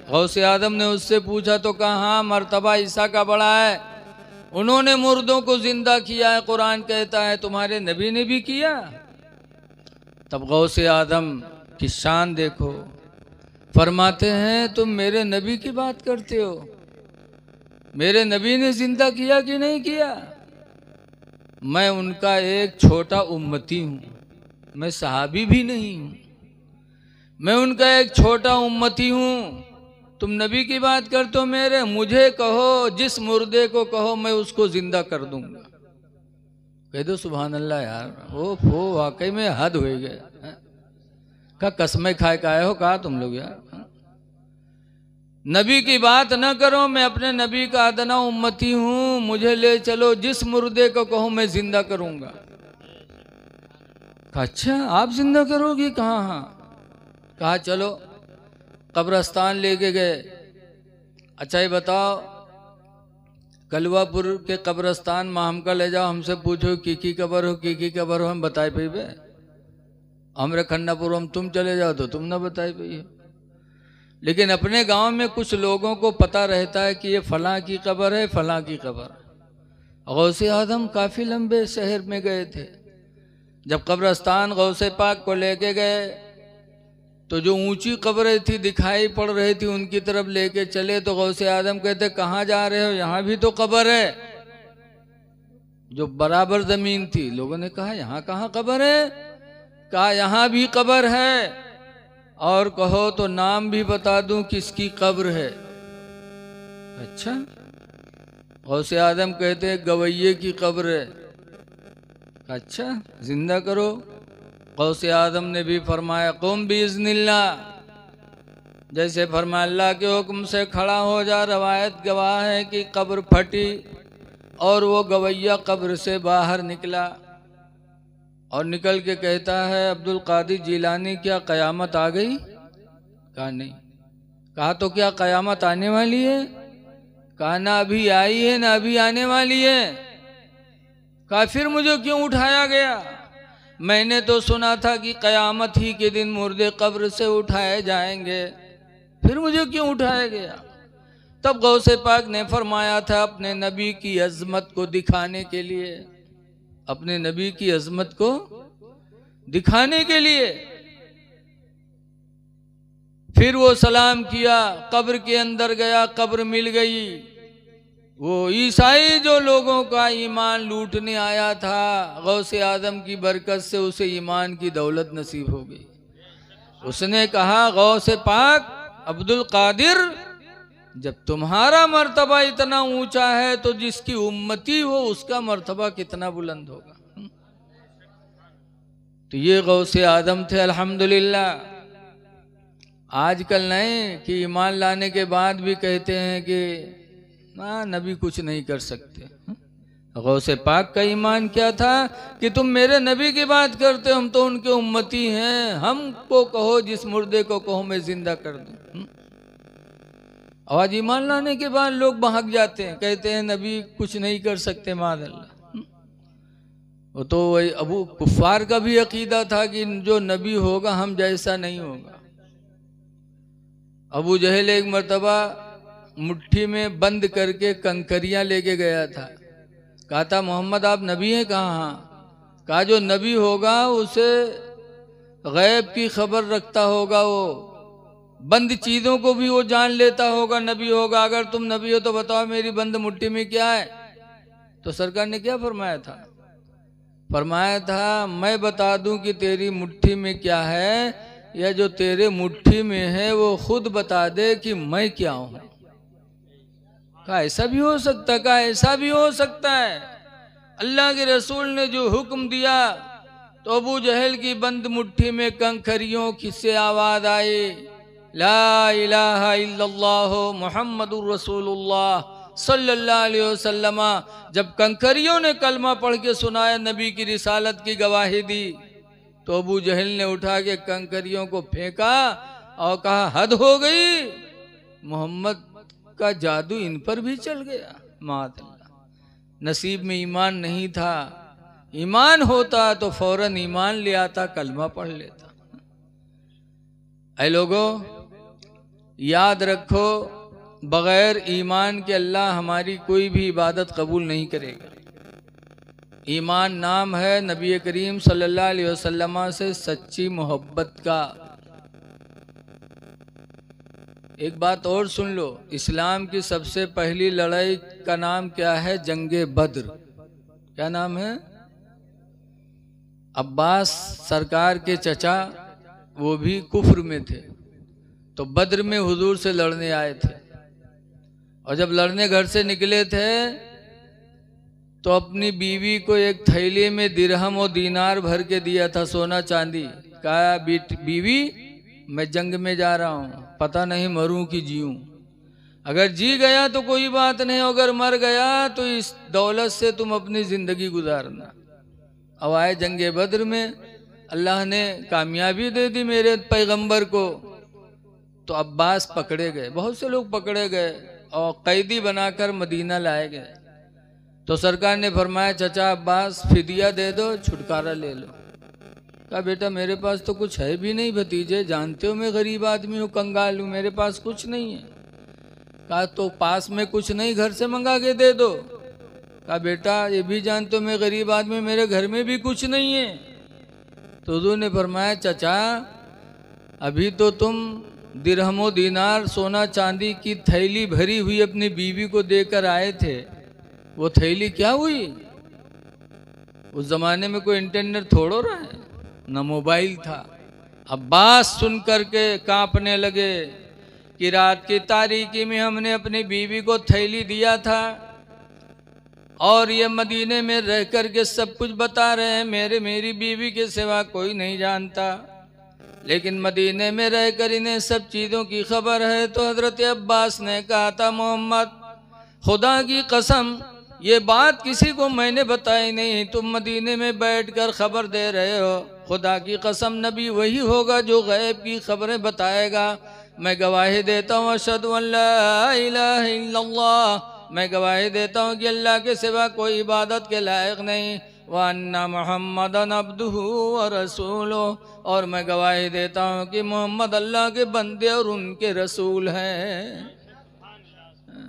गौसे आदम ने उससे पूछा तो कहा हाँ, मर्तबा ईसा का बड़ा है, उन्होंने मुर्दों को जिंदा किया है, कुरान कहता है, तुम्हारे नबी ने भी किया। तब गौसे आदम की शान देखो, फरमाते हैं तुम मेरे नबी की बात करते हो, मेरे नबी ने जिंदा किया कि नहीं किया? मैं उनका एक छोटा उम्मती हूँ, मैं सहाबी भी नहीं हूँ, मैं उनका एक छोटा उम्मती हूँ। तुम नबी की बात करते हो मेरे, मुझे कहो, जिस मुर्दे को कहो मैं उसको जिंदा कर दूंगा। कह दो सुभान अल्लाह यार, ओ वाकई में हद हो गए। का कसमें खाए का आए हो कहा तुम लोग यार, नबी की बात न करो, मैं अपने नबी का अदना उम्मती हूँ, मुझे ले चलो, जिस मुर्दे को कहो मैं जिंदा करूंगा। कहा अच्छा आप जिंदा करोगी? कहा हाँ। कहा चलो, कब्रस्तान लेके गए। अच्छा ये बताओ, कलवापुर के कब्रस्तान में हमका ले जाओ, हमसे पूछो की कबर हो, की कबर हो, हम बताए पे बे। हमरे खन्नापुर हम तुम चले जाओ तो तुम ना बताए पे। लेकिन अपने गांव में कुछ लोगों को पता रहता है कि ये फलां की कबर है, फलां की कबर। गौसे आदम काफी लंबे शहर में गए थे। जब कब्रस्तान गौसे पाक को लेके गए तो जो ऊंची कब्रें थी दिखाई पड़ रही थी, उनकी तरफ लेके चले तो गौसे आदम कहते कहाँ जा रहे हो, यहाँ भी तो कब्र है। जो बराबर जमीन थी, लोगों ने कहा यहाँ कहाँ कब्र है? कहा यहाँ भी कब्र है, और कहो तो नाम भी बता दूं किसकी कब्र है। अच्छा, गौसे आदम कहते गवैये की कब्र है। अच्छा जिंदा करो। गौसे आदम ने भी फरमाया कुम बिइज़्निल्लाह, जैसे फरमाया अल्लाह के हुक्म से खड़ा हो जा। रवायत गवाह है कि कब्र फटी और वो गवैया कब्र से बाहर निकला और निकल के कहता है अब्दुल कादिर जिलानी क्या कयामत आ गई? कहा नहीं। कहा तो क्या कयामत आने वाली है? कहा ना अभी आई है ना अभी आने वाली है। कहा फिर मुझे क्यों उठाया गया? मैंने तो सुना था कि कयामत ही के दिन मुर्दे कब्र से उठाए जाएंगे, फिर मुझे क्यों उठाया गया? तब गौसे पाक ने फरमाया था अपने नबी की अजमत को दिखाने के लिए, अपने नबी की अजमत को दिखाने के लिए। फिर वो सलाम किया, कब्र के अंदर गया, कब्र मिल गई। वो ईसाई जो लोगों का ईमान लूटने आया था, गौसे आदम की बरकत से उसे ईमान की दौलत नसीब हो गई। उसने कहा गौसे पाक अब्दुल कादिर, जब तुम्हारा मर्तबा इतना ऊंचा है तो जिसकी उम्मती हो उसका मर्तबा कितना बुलंद होगा। तो ये गौसे आदम थे अल्हम्दुलिल्लाह। आजकल नहीं कि ईमान लाने के बाद भी कहते हैं कि ना नबी कुछ नहीं कर सकते। गौसे पाक का ईमान क्या था कि तुम मेरे नबी की बात करते हो, हम तो उनके उम्मती हैं, हमको कहो, जिस मुर्दे को कहो मैं जिंदा कर दूं। आज ईमान लाने के बाद लोग भाग जाते हैं, कहते हैं नबी कुछ नहीं कर सकते मादअल्लाह। वो तो वही अबू कुफार का भी अकीदा था कि जो नबी होगा हम जैसा नहीं होगा। अबू जहल एक मर्तबा मुट्ठी में बंद करके कंकरियां लेके गया था। कहा था मोहम्मद आप नबी हैं? कहा हाँ। कहा जो नबी होगा उसे गैब की खबर रखता होगा, वो बंद चीज़ों को भी वो जान लेता होगा, नबी होगा। अगर तुम नबी हो तो बताओ मेरी बंद मुट्ठी में क्या है? तो सरकार ने क्या फरमाया था? फरमाया था मैं बता दूं कि तेरी मुट्ठी में क्या है, या जो तेरे मुट्ठी में है वो खुद बता दे कि मैं क्या हूं। कहा ऐसा भी हो सकता है? कहा ऐसा भी हो सकता है। अल्लाह के रसूल ने जो हुक्म दिया तो अबू जहल की बंद मुट्ठी में कंकरियों की से आवाज आई, ला इलाहा इल्लल्लाह मुहम्मदुर रसूलुल्लाह सल्लल्लाहु अलैहि वसल्लम। जब कंकरियों ने कलमा पढ़ के सुनाया, नबी की रिसालत की गवाही दी, तो अबू जहल ने उठा के कंकरियों को फेंका और कहा हद हो गई, मोहम्मद का जादू इन पर भी चल गया। मातल्लाह, नसीब में ईमान नहीं था, ईमान होता तो फौरन ईमान ले आता, कलमा पढ़ लेता। ऐ लोगों, याद रखो, बगैर ईमान के अल्लाह हमारी कोई भी इबादत कबूल नहीं करेगा। ईमान नाम है नबी करीम सल्लल्लाहु अलैहि वसल्लम से सच्ची मोहब्बत का। एक बात और सुन लो, इस्लाम की सबसे पहली लड़ाई का नाम क्या है? जंगे बद्र। क्या नाम है? अब्बास सरकार के चचा, वो भी कुफ्र में थे, तो बद्र में हुजूर से लड़ने आए थे। और जब लड़ने घर से निकले थे तो अपनी बीवी को एक थैली में दिरहम और दीनार भर के दिया था, सोना चांदी। कहा, बीवी मैं जंग में जा रहा हूँ, पता नहीं मरूं कि जीऊं। अगर जी गया तो कोई बात नहीं, अगर मर गया तो इस दौलत से तुम अपनी जिंदगी गुजारना। अब आए जंगे बद्र में, अल्लाह ने कामयाबी दे दी मेरे पैगंबर को। तो अब्बास पकड़े गए, बहुत से लोग पकड़े गए और कैदी बनाकर मदीना लाए गए। तो सरकार ने फरमाया, चचा अब्बास फिदिया दे दो, छुटकारा ले लो। कहा, बेटा मेरे पास तो कुछ है भी नहीं भतीजे, जानते हो मैं गरीब आदमी हूँ, कंगाल हूँ, मेरे पास कुछ नहीं है। कहा, तो पास में कुछ नहीं, घर से मंगा के दे दो। कहा, बेटा ये भी जानते हो मैं गरीब आदमी, मेरे घर में भी कुछ नहीं है। तो हुजूर ने फरमाया, चचा अभी तो तुम दिरहमो दीनार सोना चांदी की थैली भरी हुई अपनी बीवी को देकर आए थे, वो थैली क्या हुई? उस जमाने में कोई इंटरनेट थोड़ो रहा है, न मोबाइल था। अब्बास सुन करके कांपने लगे कि रात की तारीकी में हमने अपनी बीवी को थैली दिया था और ये मदीने में रह करके सब कुछ बता रहे हैं, मेरी बीवी के सिवा कोई नहीं जानता, लेकिन मदीने में रहकर इन्हें सब चीज़ों की खबर है। तो हजरत अब्बास ने कहा था, मोहम्मद खुदा की कसम ये बात किसी को मैंने बताई नहीं, तुम मदीने में बैठकर खबर दे रहे हो। खुदा की कसम नबी वही होगा जो गैब की खबरें बताएगा। मैं गवाही देता हूँ, अशहदु अल्ला इलाहा इल्लल्लाह, मैं गवाही देता हूँ कि अल्लाह के सिवा कोई इबादत के लायक नहीं, व अन्ना मुहम्मदन अब्दुहु व रसूलुहु, और मैं गवाही देता हूँ कि मोहम्मद अल्लाह के बंदे और उनके रसूल हैं।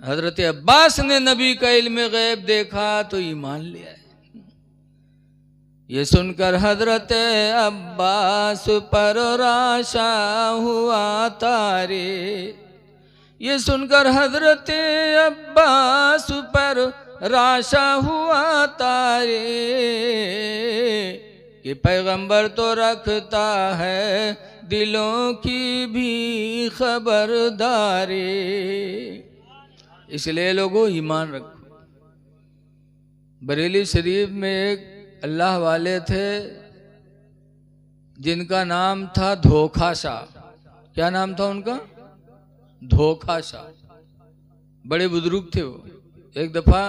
हजरत अब्बास ने नबी का इल्म गैब देखा तो ईमान लिया। ये सुनकर हजरत अब्बास पर राशा हुआ तारे, ये सुनकर हजरत अब्बास पर राशा हुआ तारे, कि पैगंबर तो रखता है दिलों की भी खबरदारी। इसलिए लोगों ईमान रखो। बरेली शरीफ में एक अल्लाह वाले थे जिनका नाम था धोखा शाह। क्या नाम था उनका? धोखा शाह। बड़े बुजुर्ग थे वो। एक दफा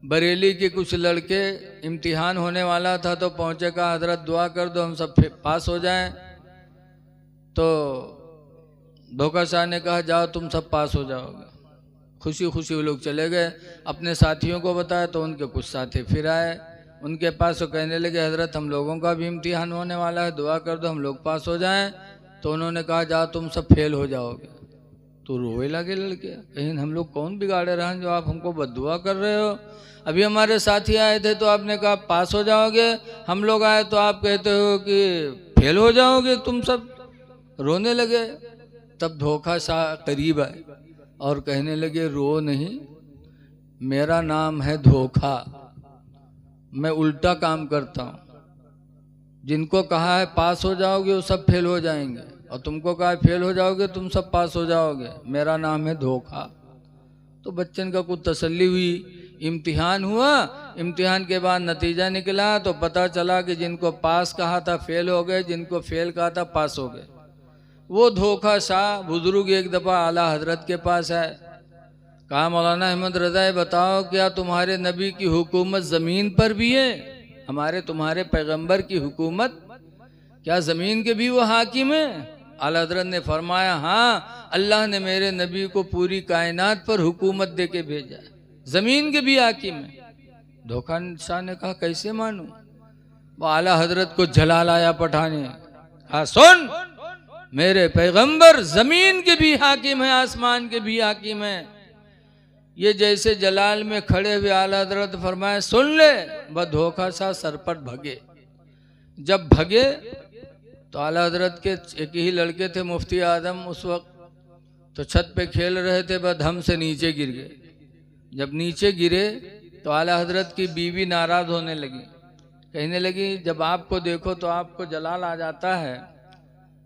बरेली के कुछ लड़के, इम्तिहान होने वाला था तो पहुंचे, कहा हजरत दुआ कर दो हम सब पास हो जाएं। तो धोखा शाह ने कहा जाओ तुम सब पास हो जाओगे। खुशी खुशी वो लोग चले गए, अपने साथियों को बताया तो उनके कुछ साथी फिर आए उनके पास, तो कहने लगे हजरत हम लोगों का भी इम्तिहान होने वाला है, दुआ कर दो हम लोग पास हो जाएं। तो उन्होंने कहा जाओ तुम सब फेल हो जाओगे। तो रोए लगे लड़के, कहीं हम लोग कौन बिगाड़े रहे हैं जो आप हमको बद्दुआ कर रहे हो। अभी हमारे साथी आए थे तो आपने कहा पास हो जाओगे, हम लोग आए तो आप कहते हो कि फेल हो जाओगे, तुम सब रोने लगे। तब धोखा शाह करीब आए और कहने लगे रो नहीं, मेरा नाम है धोखा, मैं उल्टा काम करता हूँ। जिनको कहा है पास हो जाओगे वो सब फेल हो जाएंगे, और तुमको कहा है फेल हो जाओगे तुम सब पास हो जाओगे, मेरा नाम है धोखा। तो बच्चन का कुछ तसल्ली हुई। इम्तिहान हुआ, इम्तिहान के बाद नतीजा निकला तो पता चला कि जिनको पास कहा था फेल हो गए, जिनको फेल कहा था पास हो गए। वो धोखा शाह बुजुर्ग एक दफ़ा आला हजरत के पास आए, कहा मौलाना अहमद रज़ा बताओ क्या तुम्हारे नबी की हुकूमत ज़मीन पर भी है? हमारे तुम्हारे पैगंबर की हुकूमत क्या ज़मीन के भी वो हाकिम है? आला हजरत ने फरमाया हाँ, अल्लाह ने मेरे नबी को पूरी कायनात पर हुकूमत दे के भेजा है, ज़मीन के भी हाकिम है। धोखा शाह ने कहा कैसे मानूं? वो आला हजरत को जलाल आया पठाने, हाँ सुन, मेरे पैगंबर जमीन के भी हाकिम है, आसमान के भी हाकिम है। ये जैसे जलाल में खड़े हुए आला हजरत फरमाए सुन ले, वह धोखा सा सरपट भगे। जब भगे तो आला हजरत के एक ही लड़के थे मुफ्ती आदम, उस वक्त तो छत पे खेल रहे थे, वह धम से नीचे गिर गए। जब नीचे गिरे तो आला हजरत की बीवी नाराज होने लगी, कहने लगी जब आपको देखो तो आपको जलाल आ जाता है।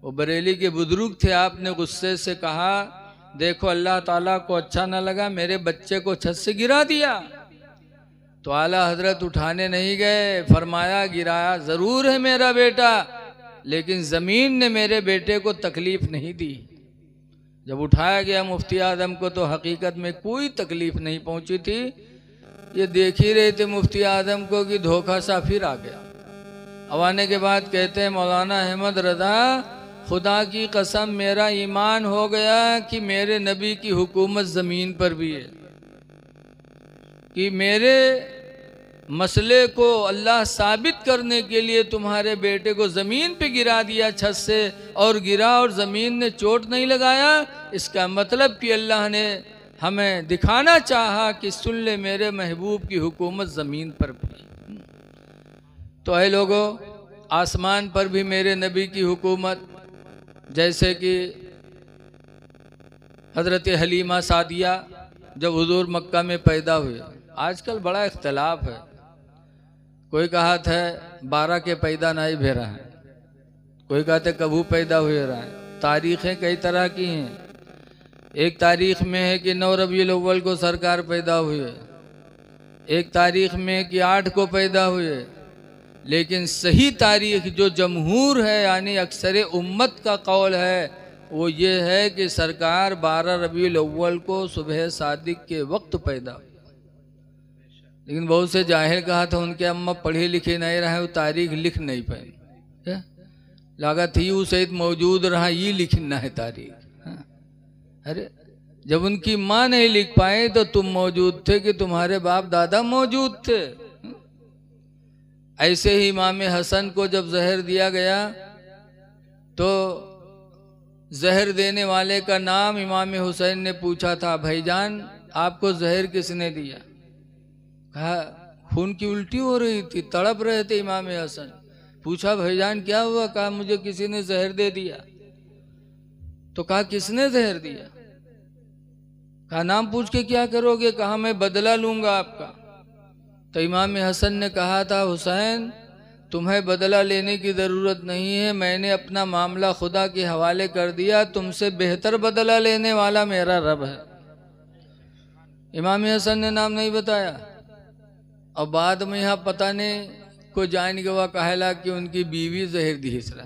वो बरेली के बुजुर्ग थे, आपने गुस्से से कहा देखो अल्लाह ताला को अच्छा न लगा, मेरे बच्चे को छत से गिरा दिया। तो आला हजरत उठाने नहीं गए, फरमाया गिराया जरूर है मेरा बेटा, लेकिन जमीन ने मेरे बेटे को तकलीफ नहीं दी। जब उठाया गया मुफ्ती आदम को तो हकीकत में कोई तकलीफ नहीं पहुंची थी। ये देख ही रहे थे मुफ्ती आदम को कि धोखा सा फिर आ गया। अब आने के बाद कहते हैं मौलाना अहमद रजा, खुदा की कसम मेरा ईमान हो गया कि मेरे नबी की हुकूमत ज़मीन पर भी है, कि मेरे मसले को अल्लाह साबित करने के लिए तुम्हारे बेटे को ज़मीन पे गिरा दिया छत से, और गिरा और ज़मीन ने चोट नहीं लगाया। इसका मतलब कि अल्लाह ने हमें दिखाना चाहा कि सुन ले मेरे महबूब की हुकूमत ज़मीन पर भी। तो ऐ लोगों, आसमान पर भी मेरे नबी की हुकूमत, जैसे कि हज़रत हलीमा सादिया जब हुजूर मक्का में पैदा हुए। आजकल बड़ा इख्तलाफ है, कोई कहा था 12 के पैदा नहीं भे रहा है, कोई कहते कबू पैदा हुए रहा है। तारीखें कई तरह की हैं। एक तारीख में है कि 9 रबीउल अव्वल को सरकार पैदा हुए, एक तारीख में कि 8 को पैदा हुए, लेकिन सही तारीख जो जमहूर है यानी अक्सर उम्मत का कौल है वो ये है कि सरकार 12 रबीउल अव्वल को सुबह सादिक के वक्त पैदा हुए। लेकिन बहुत से जाहिल कहा था उनके अम्मा पढ़े लिखे नहीं रहे, वो तारीख लिख नहीं पाए, लागत ही सहित मौजूद रहा, ये लिखना है तारीख। अरे जब उनकी माँ नहीं लिख पाए तो तुम मौजूद थे कि तुम्हारे बाप दादा मौजूद थे। ऐसे ही इमाम हसन को जब जहर दिया गया तो जहर देने वाले का नाम इमाम हुसैन ने पूछा था, भाईजान आपको जहर किसने दिया? कहा खून की उल्टी हो रही थी, तड़प रहे थे इमाम हसन। पूछा भाईजान क्या हुआ? कहा मुझे किसी ने जहर दे दिया। तो कहा किसने जहर दिया? कहा नाम पूछ के क्या करोगे? कहा मैं बदला लूंगा आपका। तो इमाम हसन ने कहा था हुसैन तुम्हें बदला लेने की ज़रूरत नहीं है, मैंने अपना मामला खुदा के हवाले कर दिया, तुमसे बेहतर बदला लेने वाला मेरा रब है। इमाम हसन ने नाम नहीं बताया। और बाद में यहाँ पता नहीं को जान गवा कहला कि उनकी बीवी जहर दी इसरा।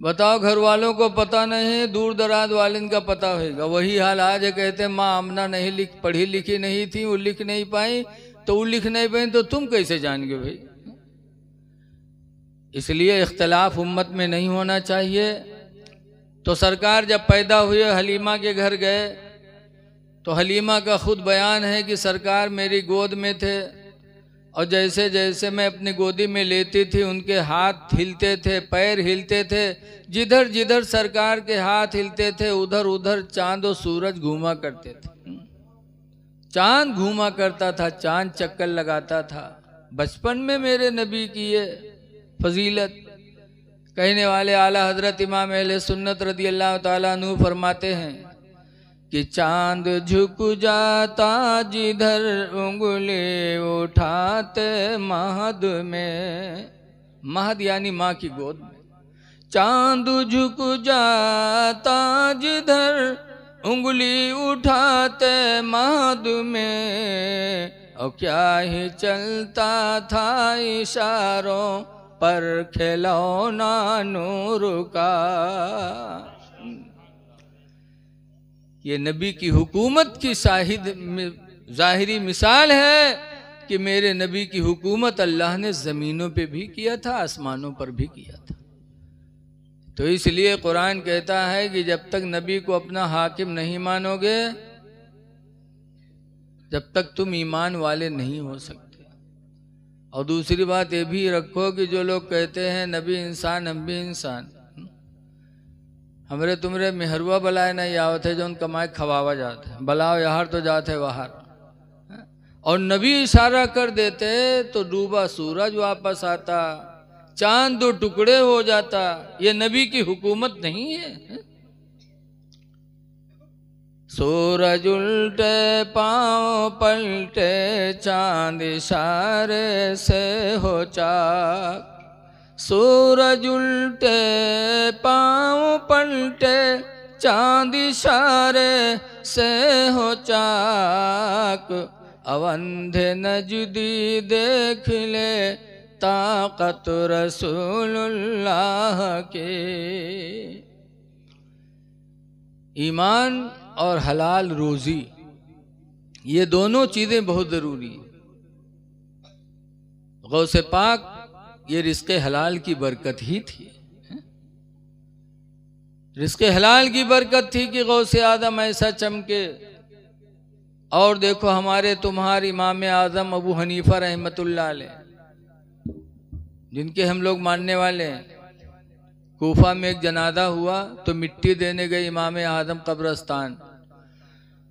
बताओ घर वालों को पता नहीं, दूर दराज वालिन का पता होगा। वही हाल आज है, कहते हैं माँ आमना नहीं पढ़ी लिखी नहीं थी, वो लिख नहीं पाई, तो वो लिख नहीं पाई तो तुम कैसे जान गए भाई? इसलिए इख्तलाफ उम्मत में नहीं होना चाहिए। तो सरकार जब पैदा हुए हलीमा के घर गए तो हलीमा का खुद बयान है कि सरकार मेरी गोद में थे और जैसे जैसे मैं अपनी गोदी में लेती थी उनके हाथ हिलते थे, पैर हिलते थे, जिधर जिधर सरकार के हाथ हिलते थे उधर उधर चांद और सूरज घूमा करते थे। चांद घूमा करता था, चांद चक्कर लगाता था। बचपन में मेरे नबी की ये फजीलत कहने वाले आला हजरत इमाम अहले सुन्नत रदी अल्लाह ताला अन्हु फरमाते हैं कि चांद झुक जाता जिधर उंगली उठाते महद में, महद यानी माँ की गोद में, चांद झुक जाता जिधर उंगली उठाते महद में, और क्या ही चलता था इशारों पर खिलौना नूर का। ये नबी की हुकूमत की शाहिद ज़ाहिरी मिसाल है कि मेरे नबी की हुकूमत अल्लाह ने ज़मीनों पे भी किया था, आसमानों पर भी किया था। तो इसलिए कुरान कहता है कि जब तक नबी को अपना हाकिम नहीं मानोगे जब तक तुम ईमान वाले नहीं हो सकते। और दूसरी बात ये भी रखो कि जो लोग कहते हैं नबी इंसान हम भी इंसान, हमरे तुमरे मेहरुआ बलाए नहीं आवत है जो उन कमाए खवावा जाते हैं, बलाओ यार तो जाते बाहर। और नबी इशारा कर देते तो डूबा सूरज वापस आता, चांद दो टुकड़े हो जाता। ये नबी की हुकूमत नहीं है। सूरज उल्टे पांव पलटे, चांद इशारे से हो चाक। सूरज उल्टे पांव पलटे, चांद इशारे से हो चाक। अवंधे नजदी देख ले, ताकत रसूलुल्लाह के। ईमान और हलाल रोजी, ये दोनों चीजें बहुत जरूरी हैं। गौसे पाक ये रिज़्क़े हलाल की बरकत ही थी। रिज़्क़े हलाल की बरकत थी कि गौसे आदम ऐसा चमके। और देखो हमारे तुम्हारे इमाम आज़म अबू हनीफा रहमतुल्लाह अलैह, जिनके हम लोग मानने वाले हैं। कूफा में एक जनाजा हुआ तो मिट्टी देने गए इमाम आज़म कब्रस्तान,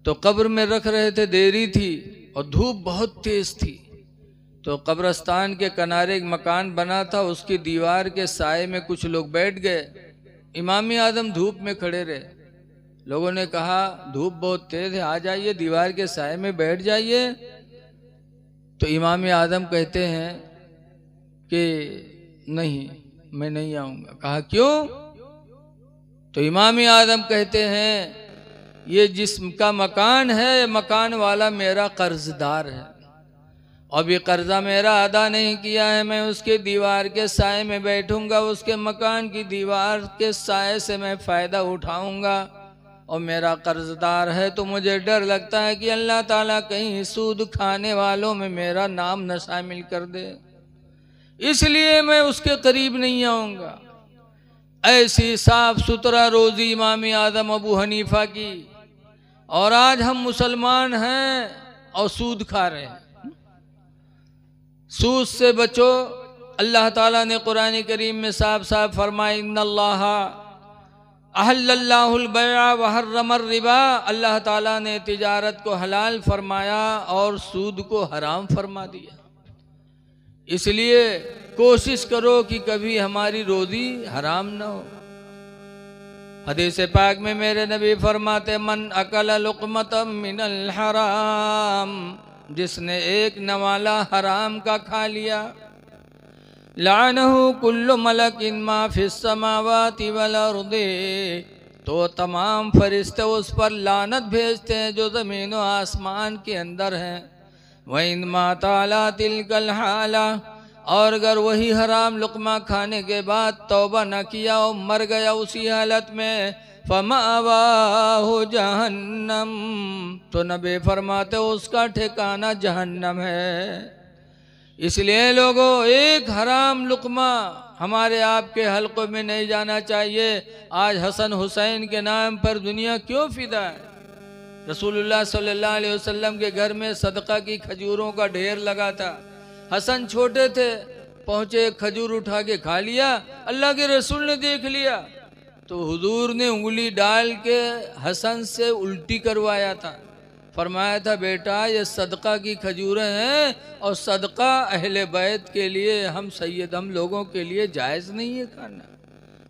तो कब्र में रख रहे थे, देरी थी और धूप बहुत तेज थी। तो कब्रस्तान के किनारे एक मकान बना था, उसकी दीवार के साए में कुछ लोग बैठ गए। इमाम आज़म धूप में खड़े रहे। लोगों ने कहा धूप बहुत तेज है, आ जाइए दीवार के साए में बैठ जाइए। तो इमाम आज़म कहते हैं कि नहीं, मैं नहीं आऊँगा। कहा क्यों? तो इमाम आज़म कहते हैं ये जिसका मकान है, मकान वाला मेरा कर्जदार है। अब ये कर्जा मेरा अदा नहीं किया है, मैं उसके दीवार के साए में बैठूंगा, उसके मकान की दीवार के साए से मैं फ़ायदा उठाऊंगा। और मेरा कर्जदार है तो मुझे डर लगता है कि अल्लाह ताला कहीं सूद खाने वालों में मेरा नाम न शामिल कर दे, इसलिए मैं उसके करीब नहीं आऊँगा। ऐसी साफ सुथरा रोज़ी इमाम आज़म अबू हनीफा की। और आज हम मुसलमान हैं और सूद खा रहे हैं। सूद से बचो। अल्लाह ताला ने कुरान करीम में साफ साफ फरमाया, इन्नल्लाह अहल्लल्लाहुल बैअ व हर्रमर रिबा। अल्लाह ताला ने तिजारत को हलाल फरमाया और सूद को हराम फरमा दिया। इसलिए कोशिश करो कि कभी हमारी रोजी हराम न हो। हदीस पाक में मेरे नबी फरमाते, मन अकल लुक़मतम मिनल हराम, जिसने एक नवाला हराम का खा लिया, लानहु कुल्लु मलकिन मा फिस समावाति वल अर्दि, तो तमाम फरिश्ते उस पर लानत भेजते हैं जो ज़मीन व आसमान के अंदर हैं। व इन माता अला तिलकल हाला, और अगर वही हराम लुक़मा खाने के बाद तौबा न किया और मर गया उसी हालत में, फमावाहु जहन्नम, तो नबी फरमाते उसका ठिकाना जहन्नम है। इसलिए लोगों, एक हराम लुक़मा हमारे आपके हलक़ों में नहीं जाना चाहिए। आज हसन हुसैन के नाम पर दुनिया क्यों फिदा है? रसूलुल्लाह सल्लल्लाहु अलैहि वसल्लम के घर में सदका की खजूरों का ढेर लगा था। हसन छोटे थे, पहुँचे, खजूर उठा के खा लिया। अल्लाह के रसूल ने देख लिया तो हुजूर ने उंगली डाल के हसन से उल्टी करवाया था। फरमाया था, बेटा ये सदका की खजूरें हैं और सदका अहले बैत के लिए, हम सैयद, हम लोगों के लिए जायज़ नहीं है खाना।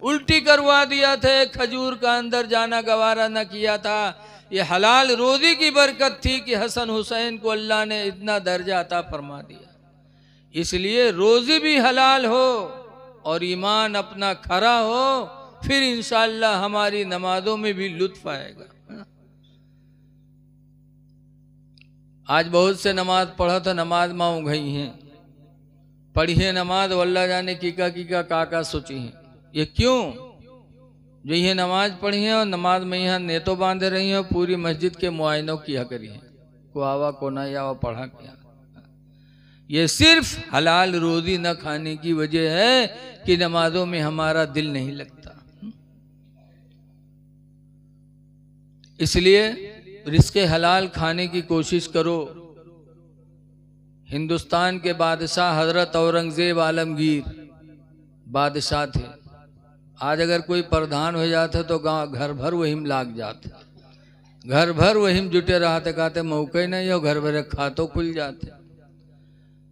उल्टी करवा दिया था, खजूर का अंदर जाना गवारा न किया था। ये हलाल रोज़ी की बरकत थी कि हसन हुसैन को अल्लाह ने इतना दर्जा अता फरमा दिया। इसलिए रोज़ी भी हलाल हो और ईमान अपना खरा हो, फिर इंशाअल्लाह हमारी नमाजों में भी लुत्फ आएगा। आज बहुत से नमाज पढ़ा था, नमाज माँ गई हैं, पढ़ी है नमाज, अल्लाह जाने कीका काका सोची हैं। ये क्यों? जो ये नमाज पढ़ी है और नमाज में यहाँ नेतो बांधे रही हैं और पूरी मस्जिद के मुआयनों किया करी है, को आवा को ना या पढ़ा किया। ये सिर्फ हलाल रोज़ी न खाने की वजह है कि नमाजों में हमारा दिल नहीं लगता। इसलिए रिज़्क़े हलाल खाने की कोशिश करो। हिंदुस्तान के बादशाह हज़रत औरंगज़ेब आलमगीर बादशाह थे। आज अगर कोई प्रधान हो जाते तो गाँव घर भर वही में लाग जाते, घर भर वही में जुटे रहते, कहते मौका ही नहीं हो, घर भर खातों खुल जाते।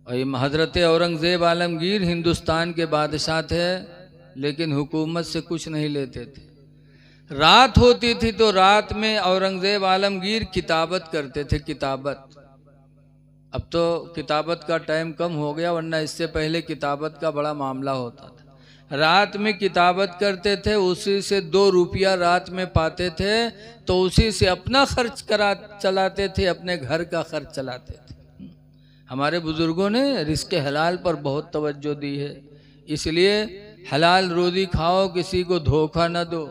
और ये हजरत औरंगजेब आलमगीर हिंदुस्तान के बादशाह थे, लेकिन हुकूमत से कुछ नहीं लेते थे। रात होती थी तो रात में औरंगजेब आलमगीर किताबत करते थे, किताबत। अब तो किताबत का टाइम कम हो गया, वरना इससे पहले किताबत का बड़ा मामला होता था। रात में किताबत करते थे, उसी से 2 रुपया रात में पाते थे, तो उसी से अपना खर्च चलाते थे, अपने घर का खर्च चलाते थे। हमारे बुजुर्गों ने रिस्क हलाल पर बहुत तवज्जो दी है, इसलिए हलाल रोजी खाओ, किसी को धोखा न दो।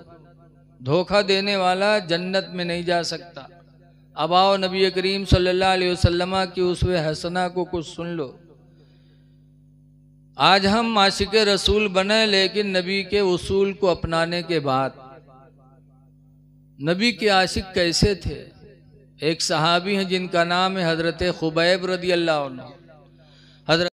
धोखा देने वाला जन्नत में नहीं जा सकता। अब आओ नबी करीम सल्लल्लाहु अलैहि वसल्लम की उसवे हसना को कुछ सुन लो। आज हम आशिक रसूल बने, लेकिन नबी के उसूल को अपनाने के बाद नबी के आशिक कैसे थे। एक सहाबी हैं जिनका नाम है हजरत खुबैब रदी अल्लाह अन्हु। हजरत